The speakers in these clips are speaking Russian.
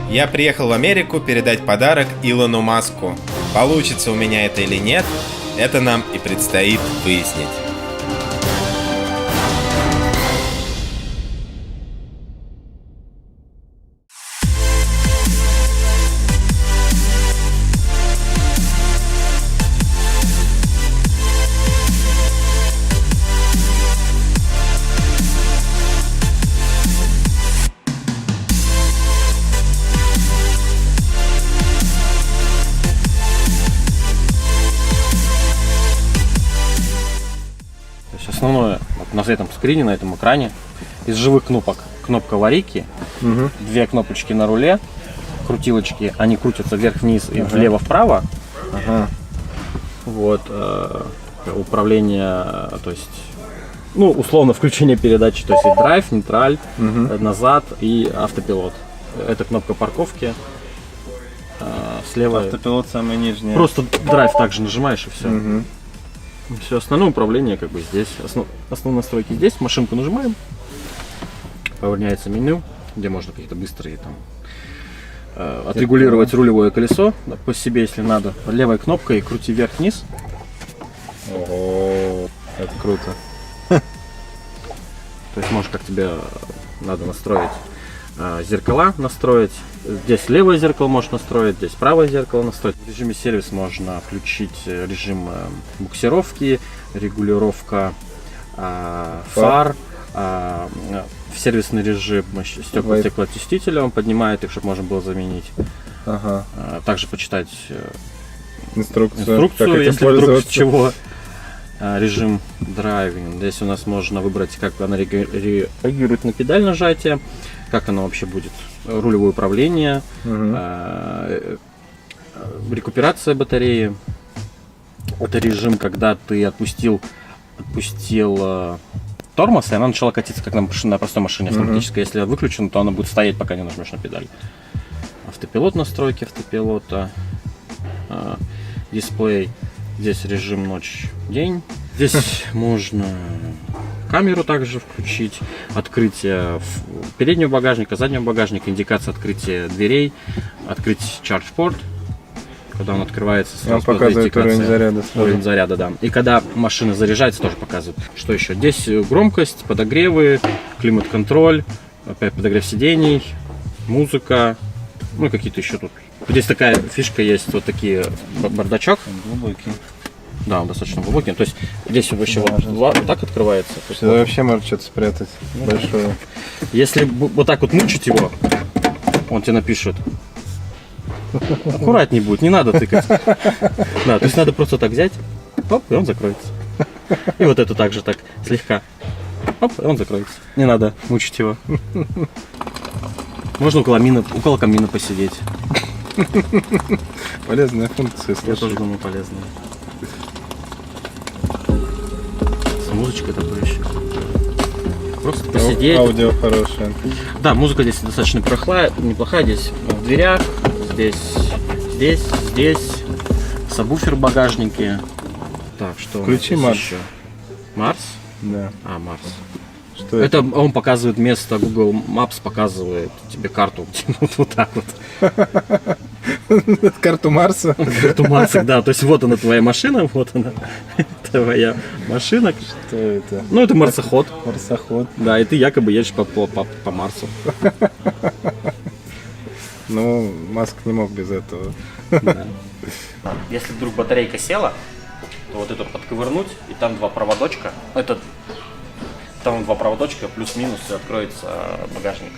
Я приехал в Америку передать подарок Илону Маску. Получится у меня это или нет, это нам и предстоит выяснить. Основное на этом скрине, на этом экране, из живых кнопок кнопка аварийки, две кнопочки на руле, крутилочки, они крутятся вверх-вниз и влево-вправо. Вот, управление, то есть, ну, условно, включение передачи, то есть и драйв, нейтраль, назад и автопилот. Это кнопка парковки. Слева автопилот самый нижний. Просто драйв также нажимаешь и все. Все остальное управление как бы здесь. Основные настройки здесь. Машинку нажимаем. Поверняется меню, где можно какие-то быстрые там отрегулировать рулевое колесо по себе, если надо. Левой кнопкой крути вверх-вниз. Ого, это круто. То есть можешь, как тебе надо настроить. Зеркала настроить. Здесь левое зеркало можешь настроить, здесь правое зеркало настроить. В режиме сервис можно включить режим буксировки, регулировка фар, в сервисный режим стеклоочистителя, он поднимает их, чтобы можно было заменить. Также почитать инструкцию, если вдруг с чего. Режим драйвинг. Здесь у нас можно выбрать, как она реагирует на педаль нажатия, как оно вообще будет, рулевое управление, рекуперация батареи. Это режим, когда ты отпустил тормоз, и она начала катиться, как на простой машине автоматически. Если выключен, то она будет стоять, пока не нажмешь на педаль. Автопилот, настройки автопилота, дисплей. Здесь режим ночь-день. Здесь можно камеру также включить, открытие переднего багажника, заднего багажника, индикация открытия дверей, открыть ChargePort, когда он открывается, сразу показывает уровень заряда. Уровень заряда, да. И когда машина заряжается, тоже показывает. Что еще? Здесь громкость, подогревы, климат-контроль, опять подогрев сидений, музыка, ну и какие-то еще тут. Здесь такая фишка есть, вот такие бардачок. Глубокий. Да, он достаточно глубокий. То есть здесь вообще вот так открывается. Сюда вообще можно что-то спрятать большое. Если вот так вот мучить его, он тебе напишет. Аккуратней будет, не надо тыкать. Да, то есть надо просто так взять, оп, и он закроется. И вот это также так слегка, оп, и он закроется. Не надо мучить его. Можно около камина посидеть. Полезная функция, слушай. Я тоже думаю, полезная. С музычкой такой еще. Просто посидеть. Аудио хорошее. Да, музыка здесь достаточно неплохая. Здесь в дверях, здесь. Сабвуфер в багажнике. Так, что включи Марс. Еще? Марс? Да. Марс. Что это? Он показывает место, Google Maps показывает тебе карту. Вот так вот. Карту Марса? Карту Марса, да. То есть вот она твоя машина, вот она твоя машина. Что это? Ну, это марсоход. Марсоход. Да, и ты якобы едешь по Марсу. Ну, Маск не мог без этого. Да. Если вдруг батарейка села, то вот это подковырнуть, и там два проводочка. Там два проводочка, плюс-минус, и откроется багажник.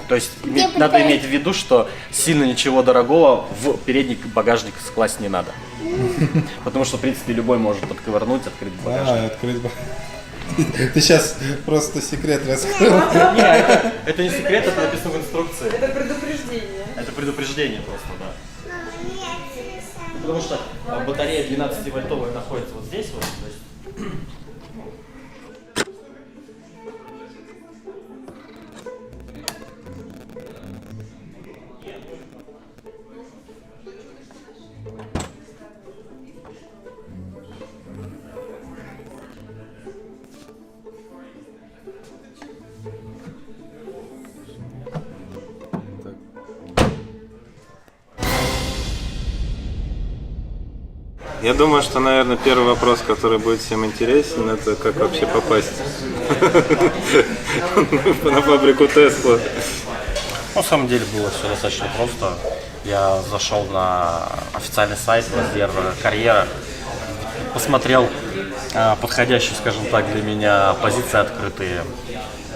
То есть надо иметь в виду, что сильно ничего дорогого в передний багажник класть не надо. Потому что, в принципе, любой может подковырнуть, открыть багажник. Открыть багажник. Ты сейчас просто секрет раскрыл. Нет, это не секрет, это написано в инструкции. Это предупреждение. Это предупреждение просто, да. Потому что батарея 12-вольтовая находится вот здесь вот. То есть... Я думаю, что, наверное, первый вопрос, который будет всем интересен, это как вообще попасть на фабрику Тесла. На самом деле было все достаточно просто. Я зашел на официальный сайт, раздел «Карьера», посмотрел подходящие, скажем так, для меня позиции открытые,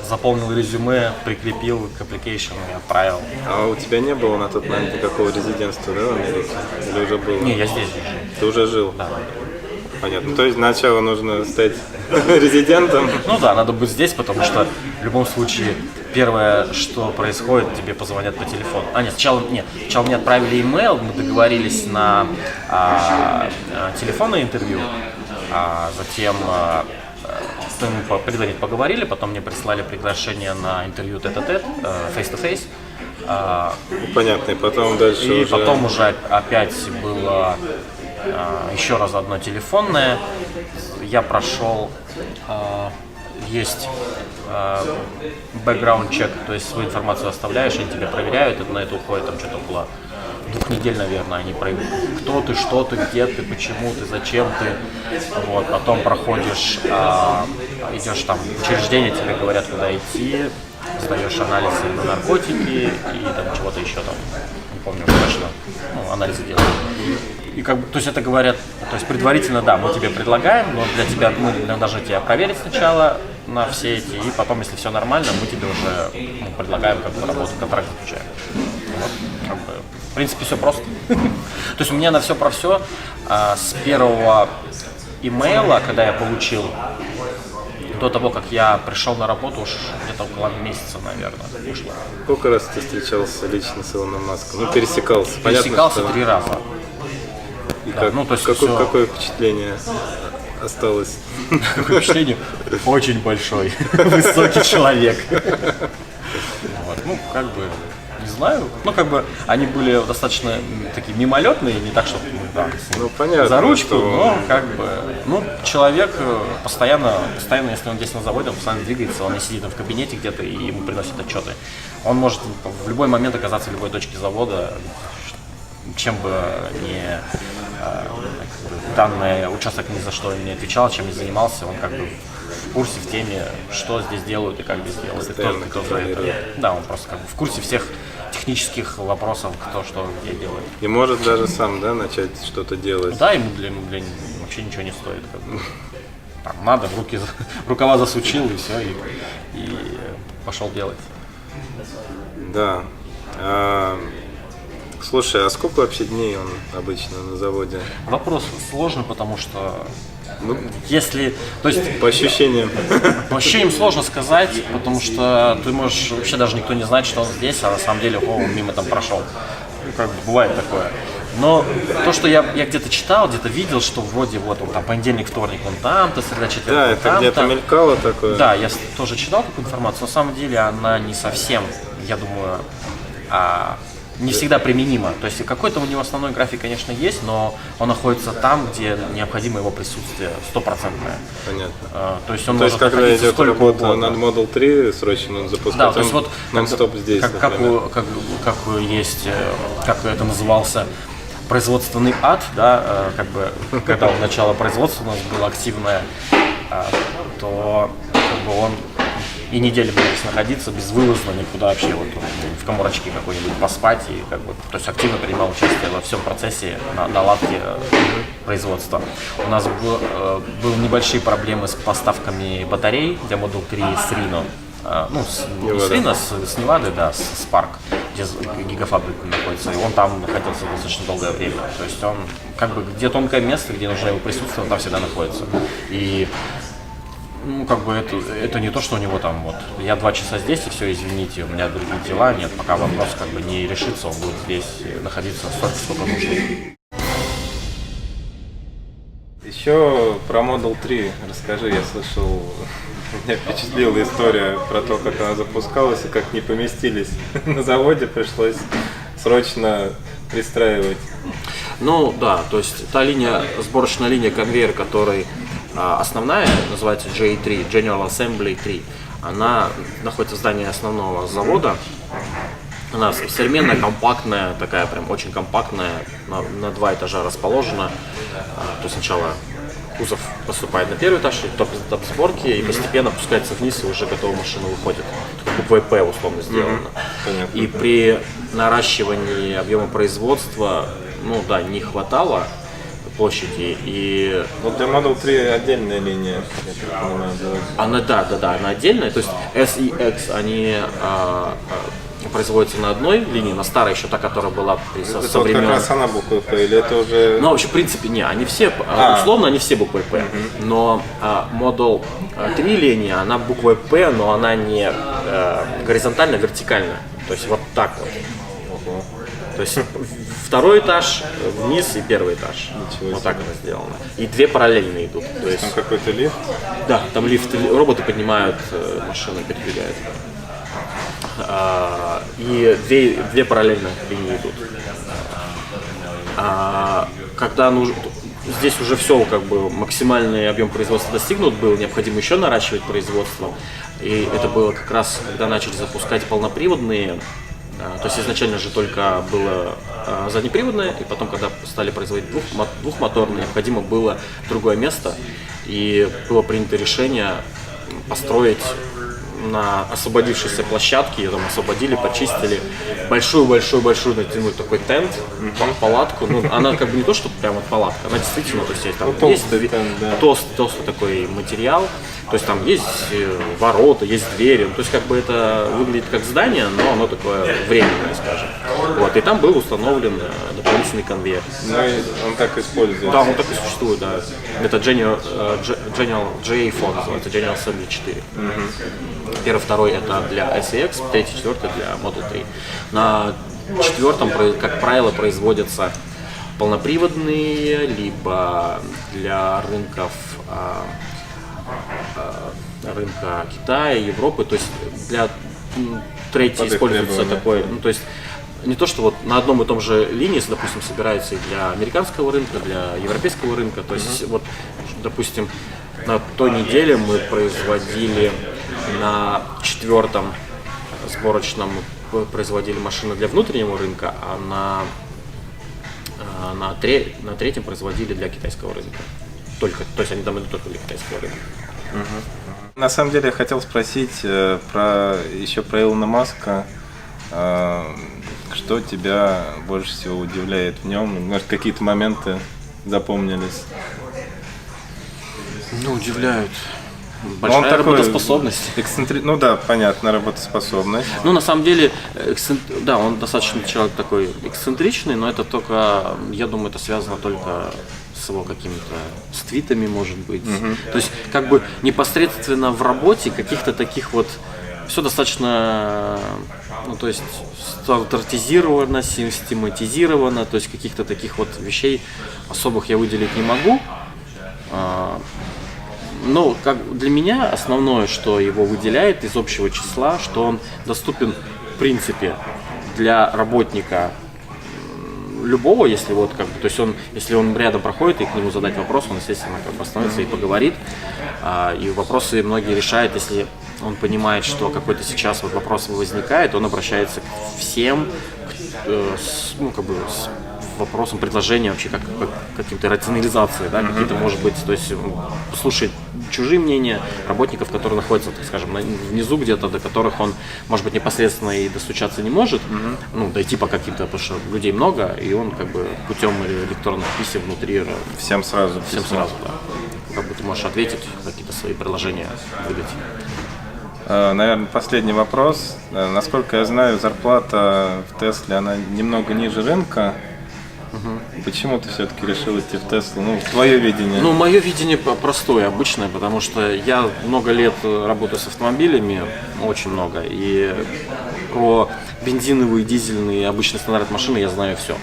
заполнил резюме, прикрепил к application и отправил. А у тебя не было на тот момент никакого резидентства, да, в Америке? Или уже было? Не, я здесь жил. Ты уже жил? Да. Понятно. То есть сначала нужно стать резидентом. Ну да, надо быть здесь, потому что в любом случае первое, что происходит, тебе позвонят по телефону. Сначала мне отправили имейл, мы договорились на телефонное интервью, затем мы предварительно поговорили, потом мне прислали приглашение на интервью тет-а-тет, face-to-face. Понятно, и потом дальше И уже... потом уже опять было еще раз одно телефонное. Я прошел, есть background check, то есть свою информацию оставляешь, они тебя проверяют, на это уходит там что-то около 2 недель, наверное, они проверяют, кто ты, что ты, где ты, почему ты, зачем ты. Вот, потом проходишь, идешь там в учреждение, тебе говорят, куда идти, сдаешь анализы на наркотики и там чего-то еще там, не помню точно, анализы делают. И как бы, то есть это говорят, то есть предварительно, да, мы тебе предлагаем, но для тебя, мы должны тебя проверить сначала на все эти, и потом, если все нормально, мы тебе уже предлагаем как бы работу, контракт заключаем. Вот, как бы, в принципе, все просто. То есть у меня на все про все с первого имейла, когда я получил, до того, как я пришел на работу, уж где-то около месяца, наверное, вышло. Сколько раз ты встречался лично с Илоном Маском? Ну, пересекался. Пересекался Понятно, 3 раза. И Да, как, ну, то есть какое впечатление осталось? Какое впечатление? Очень большой, высокий человек. Вот, ну, как бы, не знаю. Ну, как бы, они были достаточно такие мимолетные, не так, что да, Ну, понятно, за ручку, что- но как бы, ну, человек постоянно, если он здесь на заводе, он постоянно двигается, он не сидит там в кабинете где-то и ему приносят отчеты. Он может в любой момент оказаться в любой точке завода, чем бы ни данный участок ни за что не отвечал, чем не занимался, он как бы в курсе, в теме, что здесь делают и как здесь делают, и кто за это. Да, он просто как бы в курсе всех технических вопросов, кто что где делает. И может даже сам, да, начать что-то делать. Да, ему для вообще ничего не стоит. Как бы. Там надо, рукава засучил и все, и пошел делать. Да. Слушай, а сколько вообще дней он обычно на заводе? Вопрос сложный, потому что Ну, если, то есть по ощущениям. по ощущениям сложно сказать, потому что ты можешь, вообще даже никто не знает, что он здесь, а на самом деле, он мимо там прошел. Ну, как бы бывает такое. Но то, что я где-то читал, где-то видел, что вроде вот он там понедельник, вторник, он там-то, среда, четверг, Да, он это там-то. где-то мелькало такое. Да, я тоже читал такую информацию, но на самом деле она не совсем, я думаю, не всегда применима. То есть какой-то у него основной график, конечно, есть, но он находится там, где необходимо его присутствие стопроцентное. Понятно. То есть он То есть, может когда находиться идет сколько работа угодно. над Model 3, срочно он запускает, Да, то есть вот нон-стоп здесь, как есть, как это назывался, производственный ад, да, как бы, когда у начала производства у нас было активное, то как бы он и неделю мог здесь находиться безвылазно никуда вообще, вот в коморочке какой-нибудь поспать, и как бы, то есть активно принимал участие во всем процессе наладки производства. У нас были небольшие проблемы с поставками батарей для Model 3 с Reno. Ну, не с Reno, с Невады, да, с Spark, где гигафабрика находится, и он там находился достаточно долгое время. То есть он, как бы, где тонкое место, где нужно его присутствие, он там всегда находится. И, ну, как бы, это не то, что у него там, вот, я 2 часа здесь, и все, извините, у меня другие дела, нет, пока вопрос, как бы, не решится, он будет здесь находиться столько, сколько нужно. Еще про Model 3 расскажи, я слышал, меня впечатлила история про то, как она запускалась и как не поместились на заводе, пришлось срочно пристраивать. Ну да, то есть та линия, сборочная линия конвейер, который основная, называется J3, General Assembly 3, она находится в здании основного завода, Она современная, компактная, такая прям очень компактная, на 2 этажа расположена. То есть сначала кузов поступает на 1-й этаж, топ сборки, и постепенно опускается вниз, и уже готовая машина выходит. Как буквой «П» условно сделано. Понятно. И при наращивании объема производства, ну да, не хватало площади. И Вот для Model 3 отдельная линия, я так понимаю, да. она, она отдельная. То есть S и X, они производятся на одной линии, на старой еще та, которая была Это со вот как времен. раз она буква П, или это уже... Ну, вообще, в принципе, не, они все, условно, они все буквой П. Но Model 3 линия, она буквой П, но она не горизонтально, вертикально. То есть вот так вот. Ого. То есть 2-й этаж вниз и 1-й этаж. Ничего Вот себе. так это сделано. И 2 параллельно идут. То есть, Там какой-то лифт. да, там лифт, роботы поднимают машину, передвигают. И 2 параллельно линии идут. Когда нужно, здесь уже все, как бы максимальный объем производства достигнут был, необходимо еще наращивать производство. И это было как раз, когда начали запускать полноприводные. То есть изначально же только было заднеприводное, и потом, когда стали производить двухмоторные, необходимо было другое место. И было принято решение построить на освободившейся площадке, ее там освободили, почистили, большую-большую-большую натянули такой тент, палатку. Ну, она как бы не то, что прям вот палатка, она действительно, то есть там Ну, есть толстый тент, да. толстый такой материал, то есть там есть ворота, есть двери, ну, то есть как бы это выглядит как здание, но оно такое временное, скажем. Вот, и там был установлен дополнительный конвейер. Ну и он так используется. Да, он так и существует, да. Это General J4 называется, General Assembly 4. Первый, второй это для SEX, 3, 4 для Model 3. На 4, как правило, производятся полноприводные, либо для рынка Китая, Европы, то есть для третьей Под их используется требования. такой, ну то есть не то, что вот на одном и том же линии, допустим, собираются и для американского рынка, для европейского рынка, то есть вот, допустим, на той неделе мы производили на 4-м сборочном производили машины для внутреннего рынка, а на 3-м производили для китайского рынка. Только, то есть они там идут только для китайского рынка. На самом деле я хотел спросить еще про Илона Маска. Что тебя больше всего удивляет в нем? Может, какие-то моменты запомнились? Ну, удивляют. Он Большая такой работоспособность. Ну да, понятно, работоспособность. Ну, на самом деле, да, он достаточно человек такой эксцентричный, но это только, я думаю, это связано только с его какими-то с твитами, может быть. То есть, как бы непосредственно в работе каких-то таких вот все достаточно, ну, то есть стандартизировано, систематизировано, то есть каких-то таких вот вещей особых я выделить не могу. Но как для меня основное, что его выделяет из общего числа, что он доступен в принципе для работника любого, если вот как бы, то есть он, если он рядом проходит и к нему задать вопрос, он естественно как бы остановится и поговорит. И вопросы многие решает, если он понимает, что какой-то сейчас вот вопрос возникает, он обращается к всем, ну как бы с вопросом предложения вообще как каким-то рационализации, да, какие-то, может быть, то есть послушать чужие мнения работников, которые находятся, так скажем, внизу где-то, до которых он, может быть, непосредственно и достучаться не может, ну, дойти по каким-то, потому что людей много, и он как бы путем электронных писем внутри Всем сразу. всем сразу, да. Как бы ты можешь ответить, какие-то свои предложения выдать. Наверное, последний вопрос. Насколько я знаю, зарплата в Тесле, она немного ниже рынка. Почему ты все-таки решил идти в Теслу? Ну, твое видение. Ну, мое видение простое, обычное, потому что я много лет работаю с автомобилями, очень много, и про бензиновые, дизельные, обычный стандарт машины я знаю все.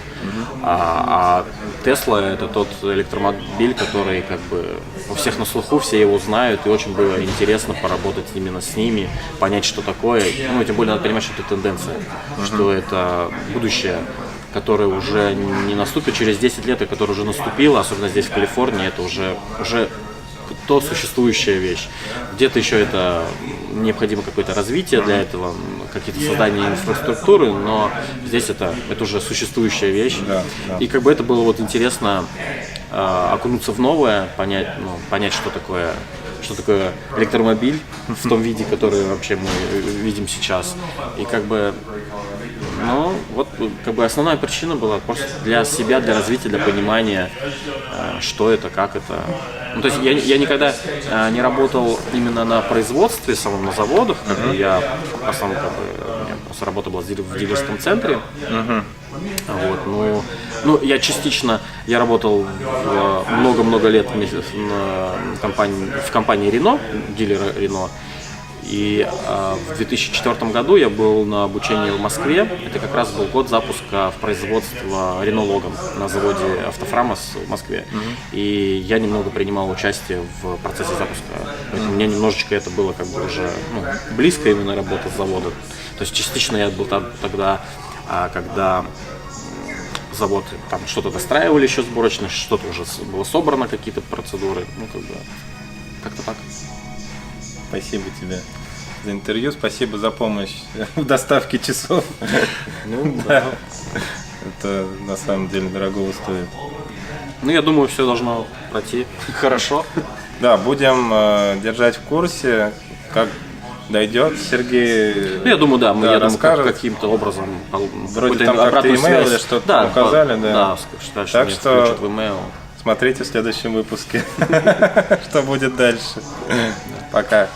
А Тесла это тот электромобиль, который как бы у всех на слуху, все его знают, и очень было интересно поработать именно с ними, понять, что такое. Ну, и тем более надо понимать, что это тенденция, что это будущее, которое уже не наступит через 10 лет, и которое уже наступило, особенно здесь в Калифорнии, это уже то существующая вещь. Где-то еще это необходимо какое-то развитие для этого, какие-то создания инфраструктуры, но здесь это уже существующая вещь. Да. И как бы это было вот интересно окунуться в новое, понять, что такое электромобиль в том виде, который вообще мы видим сейчас. И как бы, основная причина была просто для себя, для развития, для понимания, что это, как это. То есть я никогда не работал именно на производстве, самом на заводах, я в основном у меня просто работа была в дилерском центре. Вот, я частично работал много-много лет в компании Renault, дилера Renault. И в 2004 году я был на обучении в Москве. Это как раз был год запуска в производство Renault Logan на заводе Автофрамос в Москве. И я немного принимал участие в процессе запуска. Поэтому мне немножечко это было как бы уже близко именно работа с завода. То есть частично я был там тогда, когда завод там что-то достраивали еще сборочно, что-то уже было собрано, какие-то процедуры. Как-то так. Спасибо тебе за интервью, спасибо за помощь в доставке часов. Да. Это на самом деле дорогого стоит. Я думаю, все должно пройти хорошо. Да, будем держать в курсе, как дойдет Сергей. Я думаю, да, я расскажет. Каким-то образом Вроде там как-то имейл или что-то указали, да. Так что в email. Смотрите в следующем выпуске, что будет дальше. Пока.